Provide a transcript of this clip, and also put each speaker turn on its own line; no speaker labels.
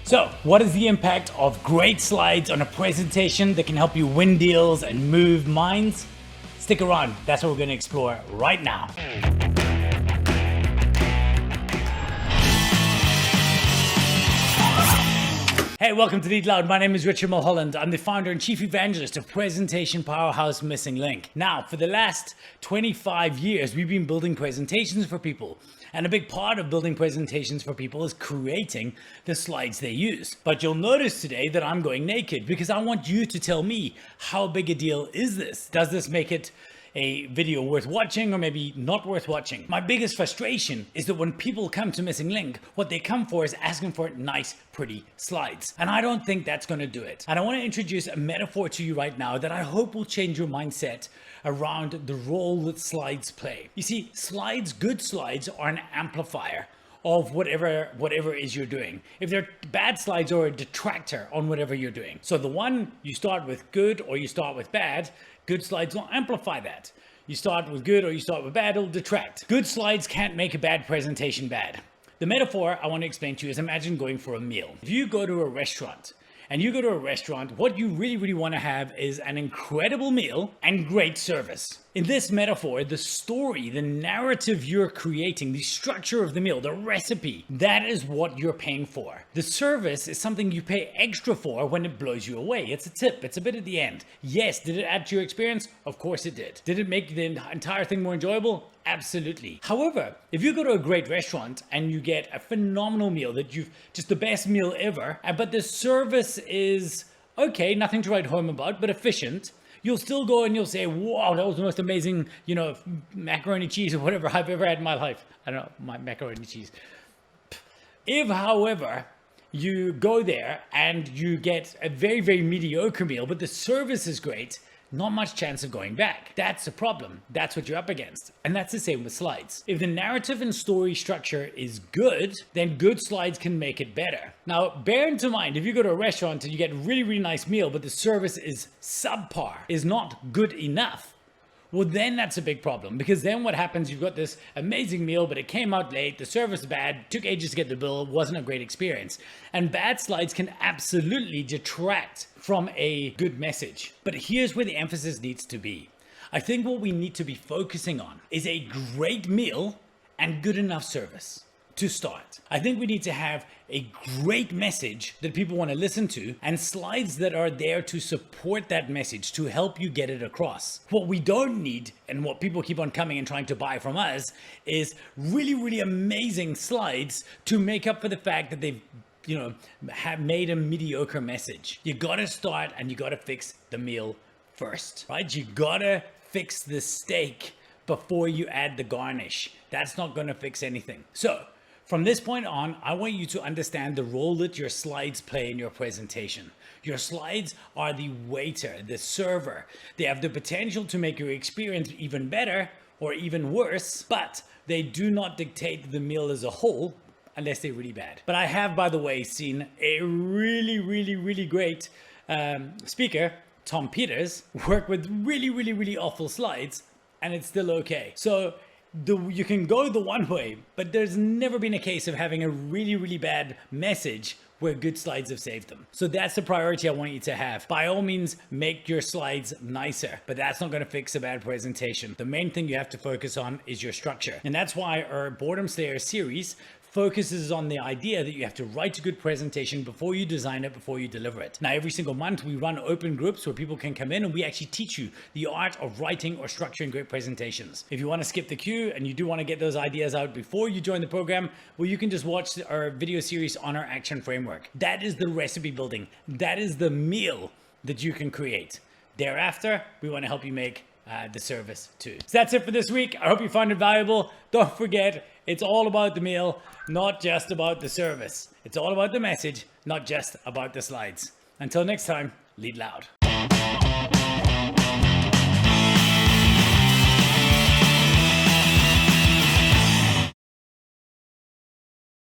So, what is the impact of great slides on a presentation that can help you win deals and move minds? Stick around, that's what we're going to explore right now. Hey, welcome to Lead Loud. My name is Richard Mulholland. I'm the founder and chief evangelist of presentation powerhouse Missing Link. Now, for the last 25 years, we've been building presentations for people. And a big part of building presentations for people is creating the slides they use. But you'll notice today that I'm going naked because I want you to tell me, how big a deal is this? Does this make it a video worth watching or maybe not worth watching? My biggest frustration is that when people come to Missing Link, what they come for is asking for nice, pretty slides. And I don't think that's going to do it. And I want to introduce a metaphor to you right now that I hope will change your mindset around the role that slides play. You see, good slides are an amplifier of whatever it is you're doing. If they're bad slides or a detractor on whatever you're doing. So the one you start with good or you start with bad, good slides will amplify that. You start with good or you start with bad, it'll detract. Good slides can't make a bad presentation bad. The metaphor I want to explain to you is, imagine going for a meal. If you go to a restaurant, what you really want to have is an incredible meal and great service. In this metaphor, the story, the narrative you're creating, the structure of the meal, the recipe, that is what you're paying for. The service is something you pay extra for when it blows you away. It's a tip. It's a bit at the end. Yes, did it add to your experience? Of course it did. Did it make the entire thing more enjoyable? Absolutely. However, if you go to a great restaurant and you get a phenomenal meal just the best meal ever, but the service is okay, nothing to write home about, but efficient, you'll still go and you'll say, wow, that was the most amazing, macaroni cheese or whatever I've ever had in my life. I don't know, my macaroni cheese. If, however, you go there and you get a very, very mediocre meal, but the service is great, not much chance of going back. That's a problem. That's what you're up against. And that's the same with slides. If the narrative and story structure is good, then good slides can make it better. Now, bear into mind, if you go to a restaurant and you get a really, really nice meal, but the service is subpar, is not good enough, well, then that's a big problem, because then what happens, you've got this amazing meal, but it came out late, the service bad, took ages to get the bill, wasn't a great experience. And bad slides can absolutely detract from a good message. But here's where the emphasis needs to be. I think what we need to be focusing on is a great meal and good enough service to start. I think we need to have a great message that people want to listen to and slides that are there to support that message, to help you get it across. What we don't need, and what people keep on coming and trying to buy from us, is really, really amazing slides to make up for the fact that they've have made a mediocre message. You gotta start and you gotta fix the meal first, right? You gotta fix the steak before you add the garnish. That's not gonna fix anything. So, from this point on, I want you to understand the role that your slides play in your presentation. Your slides are the waiter, the server. They have the potential to make your experience even better or even worse, but they do not dictate the meal as a whole unless they're really bad. But I have, by the way, seen a really great speaker, Tom Peters, work with really awful slides, and it's still okay. So you can go the one way, but there's never been a case of having a really bad message where good slides have saved them. So that's the priority I want you to have. By all means, make your slides nicer, but that's not going to fix a bad presentation. The main thing you have to focus on is your structure. And that's why our Boredom Slayer series focuses on the idea that you have to write a good presentation before you design it, before you deliver it. Now, every single month we run open groups where people can come in and we actually teach you the art of writing or structuring great presentations. If you want to skip the queue and you do want to get those ideas out before you join the program, well, you can just watch our video series on our action framework. That is the recipe building. That is the meal that you can create. Thereafter, we want to help you make the service too. So that's it for this week. I hope you found it valuable. Don't forget, it's all about the meal, not just about the service. It's all about the message, not just about the slides. Until next time, lead loud.